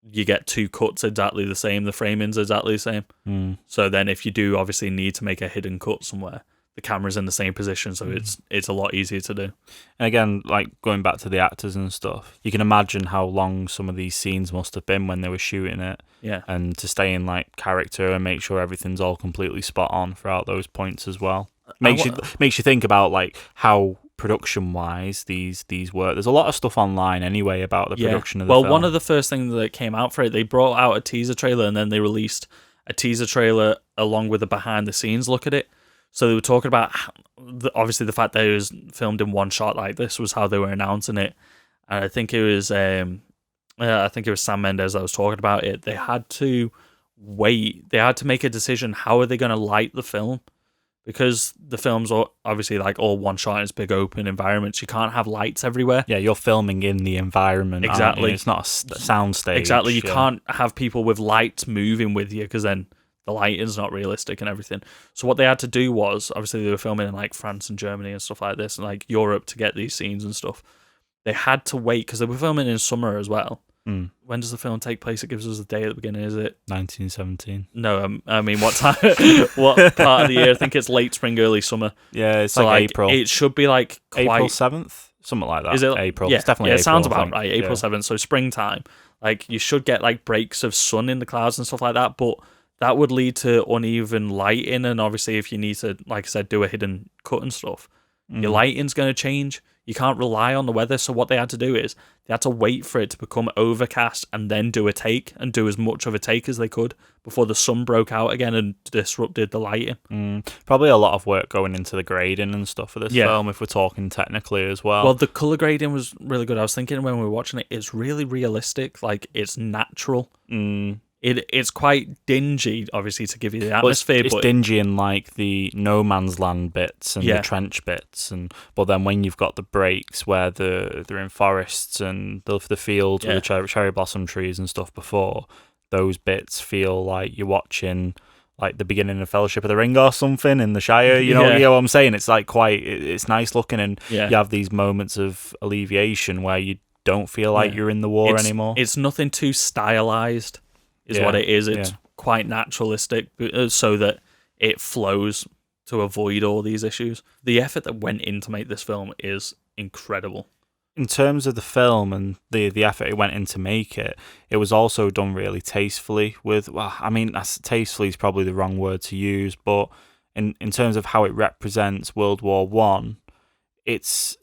you get two cuts exactly the same. The framing's exactly the same. Mm. So then, if you do obviously need to make a hidden cut somewhere, the camera's in the same position, so it's a lot easier to do. And again, like going back to the actors and stuff, you can imagine how long some of these scenes must have been when they were shooting it. Yeah. And to stay in like character and make sure everything's all completely spot on throughout those points as well. Makes you think about like how production wise these work. There's a lot of stuff online anyway about the production of the film. Well, one of the first things that came out for it, they brought out a teaser trailer and then they released a teaser trailer along with a behind the scenes look at it. So they were talking about obviously the fact that it was filmed in one shot like this was how they were announcing it. And I think it was Sam Mendes that was talking about it. They had to wait. They had to make a decision. How are they going to light the film? Because the film's obviously like all one shot. It's big open environments. You can't have lights everywhere. Yeah, you're filming in the environment. Exactly. It's not a sound stage. Exactly. You can't have people with lights moving with you because then the lighting's not realistic and everything. So what they had to do was, obviously they were filming in like France and Germany and stuff like this and like Europe to get these scenes and stuff. They had to wait because they were filming in summer as well. Mm. When does the film take place? It gives us a day at the beginning, is it? 1917. No, I mean, what time? What part of the year? I think it's late spring, early summer. Yeah, it's So like April. It should be like quite... April 7th? Something like that. Is it April? Yeah, It's definitely yeah, April, it sounds I about think. right. April Yeah. 7th, so springtime. Like, you should get like breaks of sun in the clouds and stuff like that, but that would lead to uneven lighting, and obviously if you need to, like I said, do a hidden cut and stuff, your lighting's going to change. You can't rely on the weather, so what they had to do is they had to wait for it to become overcast and then do a take, and do as much of a take as they could before the sun broke out again and disrupted the lighting. Probably a lot of work going into the grading and stuff for this Yeah. film, if we're talking technically as well. Well, the colour grading was really good. I was thinking when we were watching it, it's really realistic, like it's natural. It's quite dingy, obviously, to give you the Well, atmosphere. it's but dingy in like the no man's land bits and Yeah. the trench bits, but then when you've got the breaks where they're in forests and the fields with the cherry blossom trees and stuff before, those bits feel like you're watching like the beginning of Fellowship of the Ring or something in the Shire. You know what I'm saying? It's like it's nice looking, and you have these moments of alleviation where you don't feel like you're in the war anymore. It's nothing too stylized, is what it is. It's quite naturalistic, so that it flows to avoid all these issues. The effort that went in to make this film is incredible. In terms of the film and the effort it went in to make it, it was also done really tastefully tastefully is probably the wrong word to use, but in terms of how it represents World War One, it's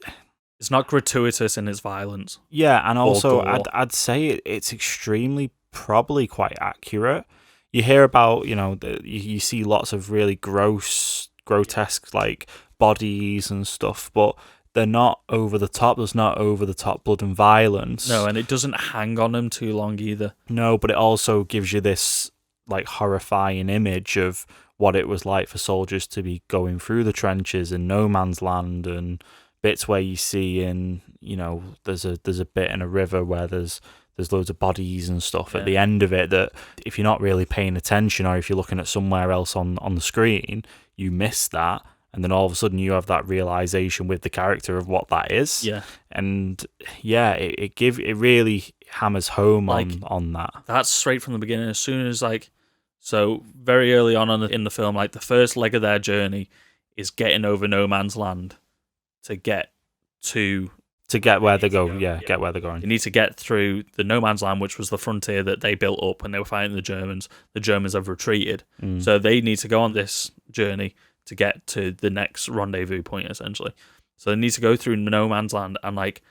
not gratuitous in its violence. Yeah, and also gore. I'd say it's extremely probably quite accurate. You hear about, you see lots of really grotesque like bodies and stuff, but they're not over the top. There's not over the top blood and violence. No, and it doesn't hang on them too long either. No, but it also gives you this like horrifying image of what it was like for soldiers to be going through the trenches in no man's land, and bits where you see there's a bit in a river where there's loads of bodies and stuff at the end of it that if you're not really paying attention, or if you're looking at somewhere else on the screen, you miss that. and then all of a sudden you have that realization with the character of what that is. Yeah. And yeah, it really hammers home on that. That's straight from the beginning. As soon as so very early on in the film, like the first leg of their journey is getting over no man's land to get where they go. Yeah, get where they're going. You need to get through the no man's land, which was the frontier that they built up when they were fighting the Germans. The Germans have retreated, so they need to go on this journey to get to the next rendezvous point, essentially. So they need to go through no man's land, and like,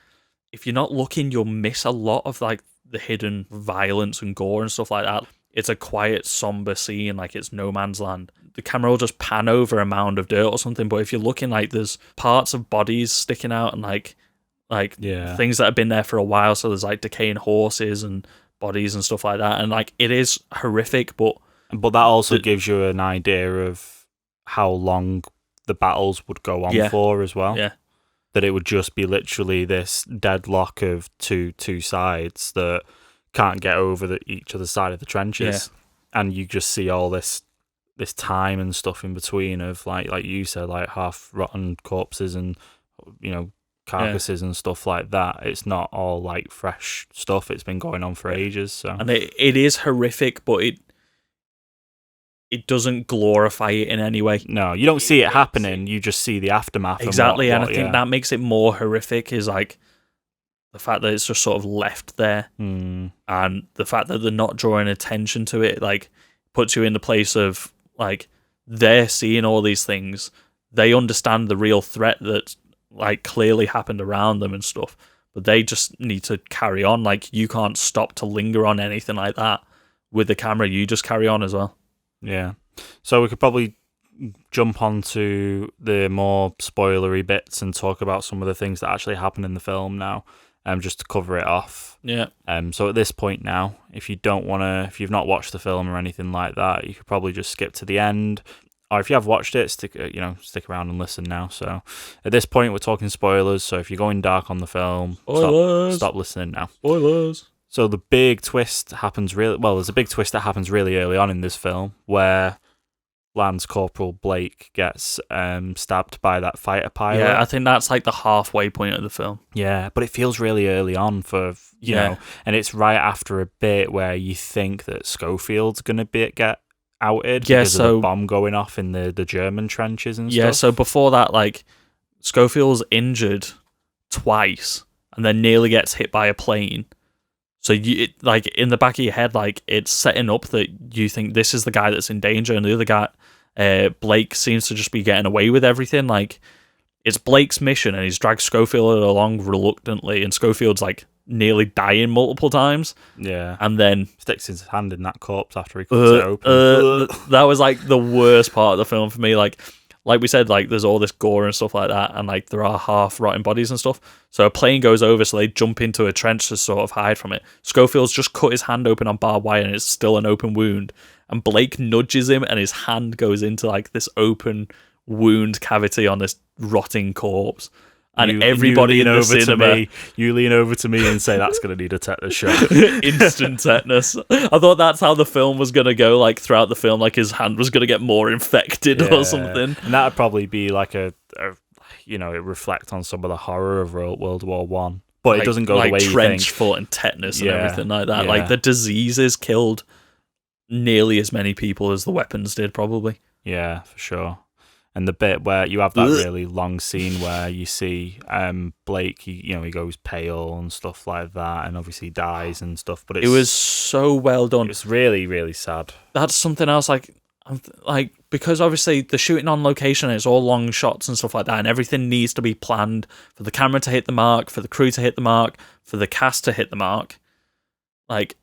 if you're not looking, you'll miss a lot of like the hidden violence and gore and stuff like that. It's a quiet, somber scene, like it's no man's land. The camera will just pan over a mound of dirt or something, but if you're looking, like there's parts of bodies sticking out and like things that have been there for a while. So there's like decaying horses and bodies and stuff like that, and like it is horrific, but that also gives you an idea of how long the battles would go on for as well. Yeah. That it would just be literally this deadlock of two sides that can't get over each other's side of the trenches. Yeah. And you just see all this time and stuff in between of like you said, like half rotten corpses and, you know, carcasses and stuff like that. It's not all like fresh stuff. It's been going on for ages. So, and it is horrific, but it doesn't glorify it in any way. No, you don't see it happening. You just see the aftermath. Exactly, and I think that makes it more horrific. Is like the fact that it's just sort of left there, and the fact that they're not drawing attention to it, like puts you in the place of like they're seeing all these things. They understand the real threat that like clearly happened around them and stuff, but they just need to carry on. Like you can't stop to linger on anything like that with the camera. You just carry on as well. Yeah. So we could probably jump onto the more spoilery bits and talk about some of the things that actually happen in the film now, just to cover it off. Yeah. So at this point now, if you've not watched the film or anything like that, you could probably just skip to the end. Or if you have watched it, stick around and listen now. So at this point, we're talking spoilers. So if you're going dark on the film, stop listening now. Spoilers. So the big twist happens there's a big twist that happens really early on in this film where Lance Corporal Blake gets stabbed by that fighter pilot. Yeah, I think that's like the halfway point of the film. Yeah, but it feels really early on you know, and it's right after a bit where you think that Schofield's going to get outed because of the bomb going off in the German trenches and stuff. Yeah, so before that, like, Schofield's injured twice and then nearly gets hit by a plane. So like in the back of your head, like it's setting up that you think this is the guy that's in danger, and the other guy, Blake, seems to just be getting away with everything. Like it's Blake's mission, and he's dragged Schofield along reluctantly, and Schofield's like nearly dying multiple times. Yeah, and then sticks his hand in that corpse after he cuts it open. That was like the worst part of the film for me. Like we said, like there's all this gore and stuff like that, and like there are half rotten bodies and stuff. So a plane goes over, so they jump into a trench to sort of hide from it. Schofield's just cut his hand open on barbed wire, and it's still an open wound. And Blake nudges him, and his hand goes into like this open wound cavity on this rotting corpse. And everybody in the cinema, you lean over to me and say that's going to need a tetanus shot. Instant tetanus. I thought that's how the film was going to go. Like throughout the film, like his hand was going to get more infected or something. And that'd probably be like it reflect on some of the horror of World War One. But like, it doesn't go the way you think. Like trench foot and tetanus and everything like that. Yeah. Like the diseases killed nearly as many people as the weapons did, probably. Yeah, for sure. And the bit where you have that really long scene where you see Blake, he goes pale and stuff like that, and obviously dies and stuff. But it was so well done. It's really, really sad. That's something else. Like because obviously the shooting on location is all long shots and stuff like that, and everything needs to be planned for the camera to hit the mark, for the crew to hit the mark, for the cast to hit the mark. Like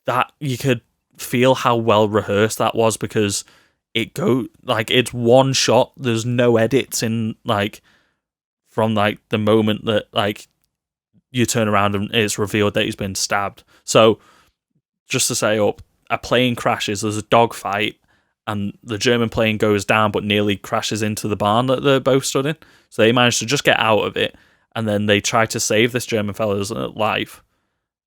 that, you could feel how well rehearsed that was because it's one shot. There's no edits in from the moment that you turn around and it's revealed that he's been stabbed. So just to say up, a plane crashes. There's a dogfight, and the German plane goes down, but nearly crashes into the barn that they're both stood in. So they manage to just get out of it, and then they try to save this German fella's life.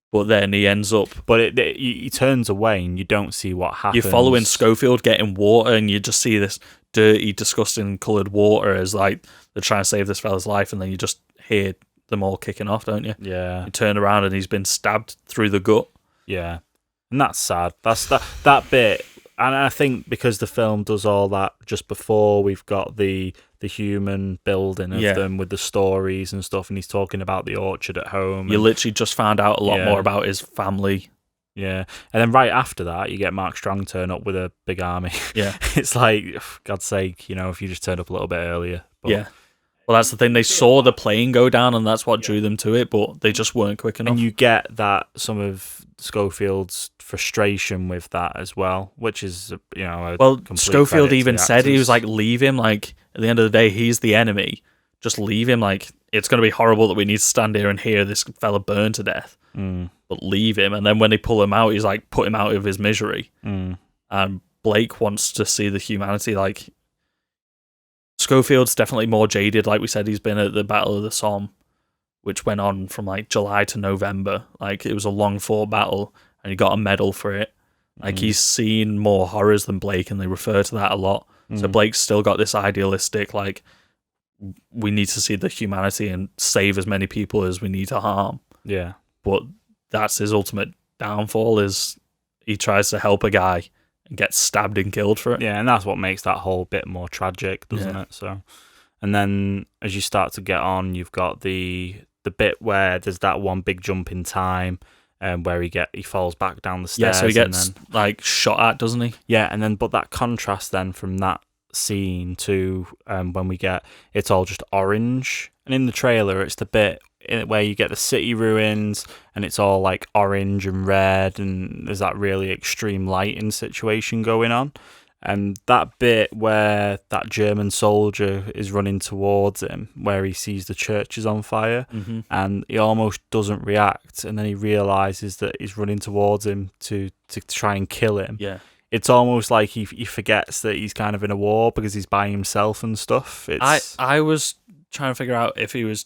But then he ends up... But he turns away and you don't see what happens. You're following Schofield getting water and you just see this dirty, disgusting coloured water as like they're trying to save this fella's life, and then you just hear them all kicking off, don't you? Yeah. You turn around and he's been stabbed through the gut. Yeah. And that's sad. That's that bit. And I think because the film does all that just before we've got the human building of them with the stories and stuff, and he's talking about the orchard at home. You literally just found out a lot more about his family. Yeah. And then right after that, you get Mark Strong turn up with a big army. Yeah. It's like, for God's sake, if you just turned up a little bit earlier. But, yeah. Well, that's the thing. They saw the plane go down, and that's what drew them to it, but they just weren't quick enough. And you get that some of Schofield's frustration with that as well, which is, Schofield even said, he was like, leave him. Like, at the end of the day, he's the enemy. Just leave him. Like, it's going to be horrible that we need to stand here and hear this fella burn to death. But leave him. And then when they pull him out, he's like, put him out of his misery. And Blake wants to see the humanity. Like, Schofield's definitely more jaded. Like we said, he's been at the Battle of the Somme, which went on from like July to November. Like, it was a long fought battle, and he got a medal for it. Like, he's seen more horrors than Blake, and they refer to that a lot. So Blake's still got this idealistic, like, we need to see the humanity and save as many people as we need to harm. Yeah. But that's his ultimate downfall, is he tries to help a guy and gets stabbed and killed for it. Yeah, and that's what makes that whole bit more tragic, doesn't it? So, and then as you start to get on, you've got the bit where there's that one big jump in time, where he falls back down the stairs. Yeah, so he gets like shot at, doesn't he? Yeah, and then but that contrast then from that scene to when we get it's all just orange, and in the trailer it's the bit where you get the city ruins and it's all like orange and red, and there's that really extreme lighting situation going on. And that bit where that German soldier is running towards him, where he sees the church is on fire, and he almost doesn't react, and then he realizes that he's running towards him to try and kill him. Yeah. It's almost like he forgets that he's kind of in a war because he's by himself and stuff. I was trying to figure out if he was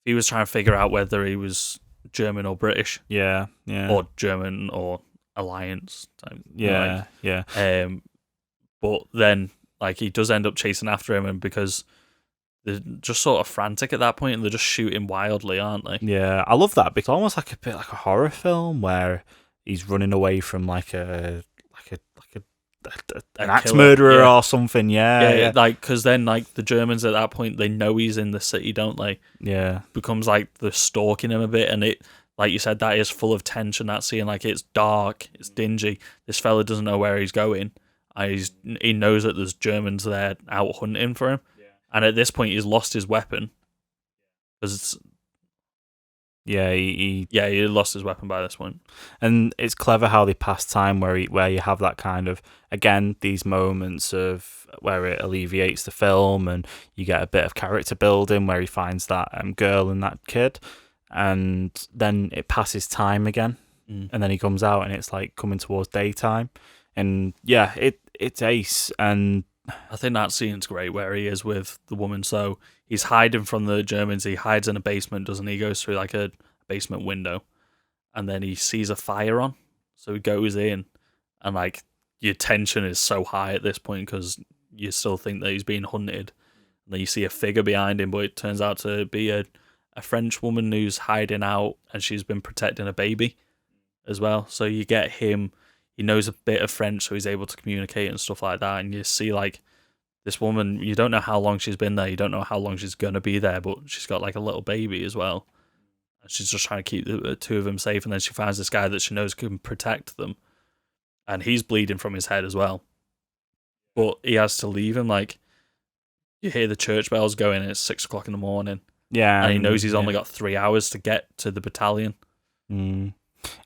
trying to figure out whether he was German or British. Yeah. Or German or Alliance type. Yeah. But then, like, he does end up chasing after him, and because they're just sort of frantic at that point, and they're just shooting wildly, aren't they? Yeah, I love that because almost like a bit like a horror film where he's running away from like an axe killer, murderer or something. Yeah. Like, because then, like, the Germans at that point, they know he's in the city, don't they? Yeah, becomes like they're stalking him a bit, and it, like you said, that is full of tension. That scene, like, it's dark, it's dingy. This fella doesn't know where he's going. He knows that there's Germans there out hunting for him, and at this point he's lost his weapon because he lost his weapon by this point. And it's clever how they pass time where you have that kind of, again, these moments of where it alleviates the film, and you get a bit of character building where he finds that girl and that kid, and then it passes time again, and then he comes out and it's like coming towards daytime. And yeah, it's ace. And I think that scene's great where he is with the woman. So he's hiding from the Germans. He hides in a basement, doesn't he? He goes through like a basement window, and then he sees a fire on. So he goes in, and like your tension is so high at this point because you still think that he's being hunted. And then you see a figure behind him, but it turns out to be a French woman who's hiding out, and she's been protecting a baby as well. So you get him. He knows a bit of French, so he's able to communicate and stuff like that. And you see, like, this woman, you don't know how long she's been there. You don't know how long she's going to be there, but she's got, like, a little baby as well. And she's just trying to keep the two of them safe. And then she finds this guy that she knows can protect them. And he's bleeding from his head as well. But he has to leave him. Like, you hear the church bells going, and it's 6 o'clock in the morning. Yeah. And he knows he's only got 3 hours to get to the battalion. And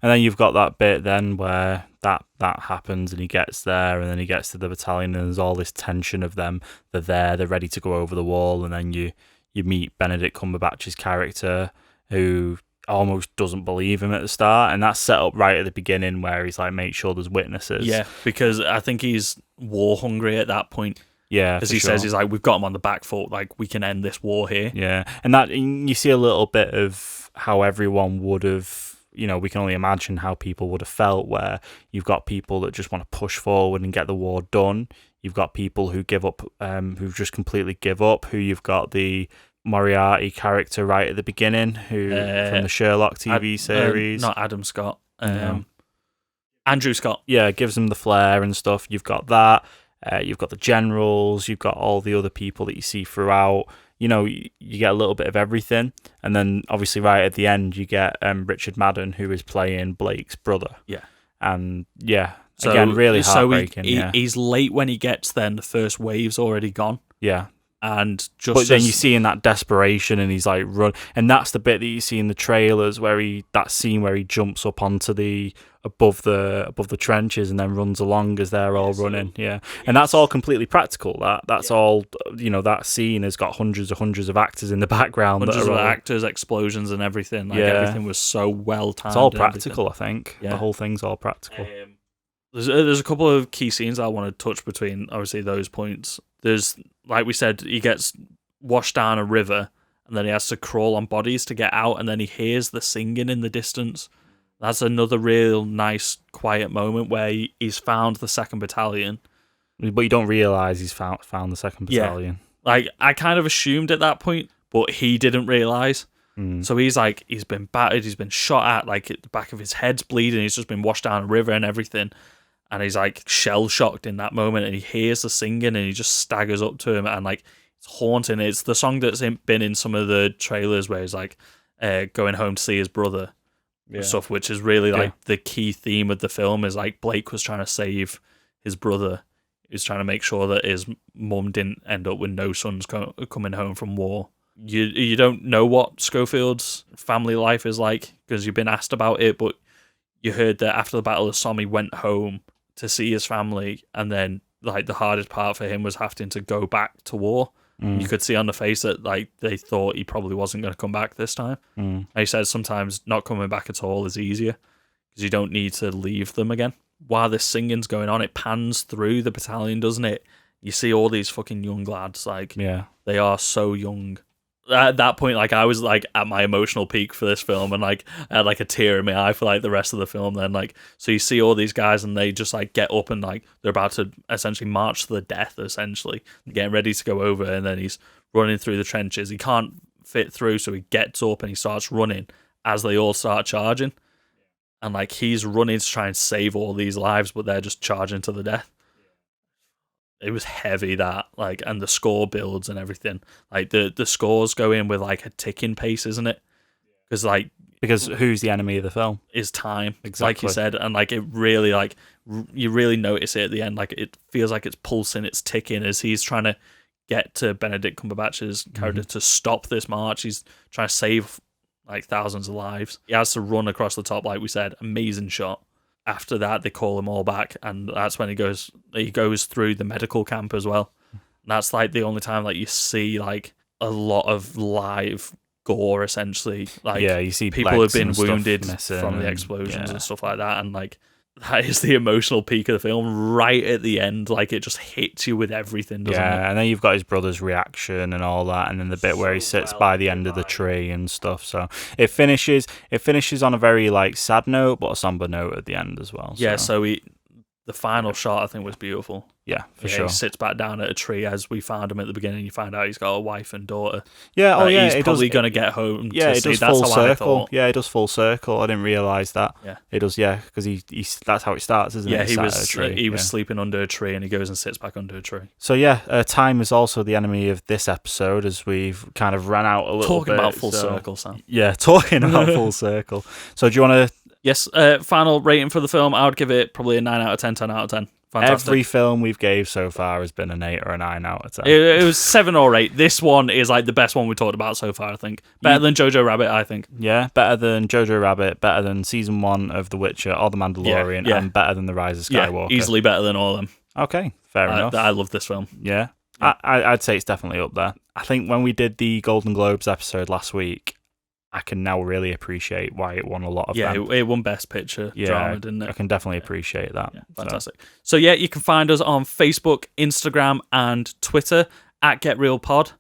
then you've got that bit then where that happens, and he gets there, and then he gets to the battalion, and there's all this tension of them. They're there, they're ready to go over the wall, and then you meet Benedict Cumberbatch's character, who almost doesn't believe him at the start, and that's set up right at the beginning where he's like, make sure there's witnesses. Yeah, because I think he's war hungry at that point. Yeah, because he says, he's like, we've got him on the back foot, like, we can end this war here. Yeah, and that you see a little bit of how everyone would have, we can only imagine how people would have felt, where you've got people that just want to push forward and get the war done. You've got people who give up, who just completely give up. Who you've got the Moriarty character right at the beginning, who from the Sherlock TV series. Not Adam Scott. No. Andrew Scott. Yeah, gives them the flair and stuff. You've got that. You've got the generals. You've got all the other people that you see throughout. You know, you get a little bit of everything. And then, obviously, right at the end, you get Richard Madden, who is playing Blake's brother. Yeah. And, yeah, again, really heartbreaking. He's late when he gets there, and the first wave's already gone. Yeah. And but then you see in that desperation, and he's like run, and that's the bit that you see in the trailers where that scene where he jumps up onto the above the trenches and then runs along as they're all running. Yeah, and that's all completely practical. That's all, you know. That scene has got hundreds of actors in the background. Hundreds of actors, explosions, and everything. Like everything was so well timed. It's all practical. I think the whole thing's all practical. There's a couple of key scenes I want to touch between, obviously, those points. There's, like we said, he gets washed down a river, and then he has to crawl on bodies to get out, and then he hears the singing in the distance. That's another real nice, quiet moment where he's found the 2nd Battalion. But you don't realise he's found the 2nd Battalion. Yeah. Like, I kind of assumed at that point, but he didn't realise. So he's been battered, he's been shot at, like, the back of his head's bleeding, he's just been washed down a river and everything. And he's like shell shocked in that moment, and he hears the singing, and he just staggers up to him, and like it's haunting. It's the song that's been in some of the trailers where he's like going home to see his brother and stuff, which is really like the key theme of the film. Is like Blake was trying to save his brother. He was trying to make sure that his mum didn't end up with no sons coming home from war. You don't know what Schofield's family life is like because you've been asked about it, but you heard that after the Battle of Somme, he went home to see his family, and then like the hardest part for him was having to go back to war. You could see on the face that like they thought he probably wasn't going to come back this time. And he said sometimes not coming back at all is easier because you don't need to leave them again. While this singing's going on, it pans through the battalion, doesn't it? You see all these fucking young lads, like they are so young. At that point, like I was like at my emotional peak for this film, and like I had like a tear in my eye for like the rest of the film. Then like so you see all these guys, and they just like get up and like they're about to essentially march to the death, essentially getting ready to go over, and then he's running through the trenches. He can't fit through, so he gets up and he starts running as they all start charging, and like he's running to try and save all these lives, but they're just charging to the death. It was heavy, that, like, and the score builds and everything. Like, the scores go in with, like, a ticking pace, isn't it? Because who's the enemy of the film? Is time, exactly. Like you said. And, like, it really, like, you really notice it at the end. Like, it feels like it's pulsing, it's ticking as he's trying to get to Benedict Cumberbatch's character to stop this march. He's trying to save, like, thousands of lives. He has to run across the top, like we said. Amazing shot. After that, they call him all back, and that's when he goes through the medical camp as well. And that's like the only time like you see like a lot of live gore, essentially. Like you see people have been wounded from the explosions and stuff like that, and like that is the emotional peak of the film right at the end. Like it just hits you with everything, doesn't it? And then you've got his brother's reaction and all that, and then the bit where he sits by the end of the tree and stuff. So it finishes on a very like sad note, but a somber note at the end as well. So the final shot I think was beautiful. Yeah, for sure. He sits back down at a tree as we found him at the beginning. You find out he's got a wife and daughter. Yeah, he's probably going to get home. Yeah, it does full circle. Yeah, it does full circle. I didn't realise that. Yeah, it does. Yeah, because he that's how it starts, isn't it? Yeah, he was sleeping under a tree, and he goes and sits back under a tree. So time is also the enemy of this episode, as we've kind of ran out a little bit. Talking about full circle, Sam. Yeah, talking about full circle. So do you want to? Yes. Final rating for the film, I would give it probably a 9 out of 10, 10 out of 10. Fantastic. Every film we've gave so far has been an 8 or a 9 out of 10. It was 7 or 8. This one is like the best one we talked about so far, I think. Better than Jojo Rabbit, I think. Yeah, better than Jojo Rabbit, better than Season 1 of The Witcher or The Mandalorian, and better than The Rise of Skywalker. Yeah, easily better than all of them. Okay, fair enough. I love this film. Yeah. I'd say it's definitely up there. I think when we did the Golden Globes episode last week, I can now really appreciate why it won a lot of them. It won Best Picture drama, didn't it? I can definitely appreciate that. Yeah, fantastic. So you can find us on Facebook, Instagram, and Twitter at GetRealPod.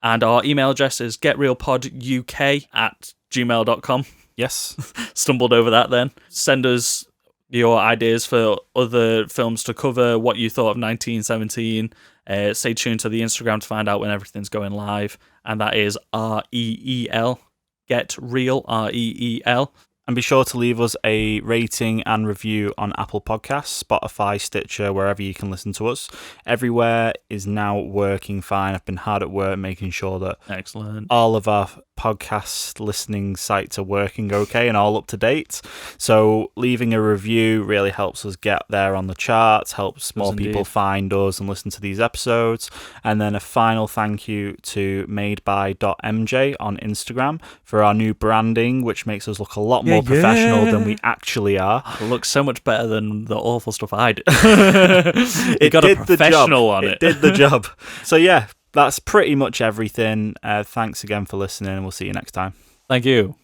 And our email address is getrealpoduk@gmail.com. Yes. Stumbled over that then. Send us your ideas for other films to cover, what you thought of 1917. Stay tuned to the Instagram to find out when everything's going live. And that is REEL. Get Real, REEL. And be sure to leave us a rating and review on Apple Podcasts, Spotify, Stitcher, wherever you can listen to us. Everywhere is now working fine. I've been hard at work making sure that Excellent. all of our podcast listening sites are working okay and all up to date. So leaving a review really helps us get there on the charts, helps more people find us and listen to these episodes. And then a final thank you to madeby.mj on Instagram for our new branding, which makes us look a lot more professional than we actually are. It looks so much better than the awful stuff I did. It got did a professional the job. on it. It did the job. So yeah, that's pretty much everything. Thanks again for listening, and we'll see you next time. Thank you.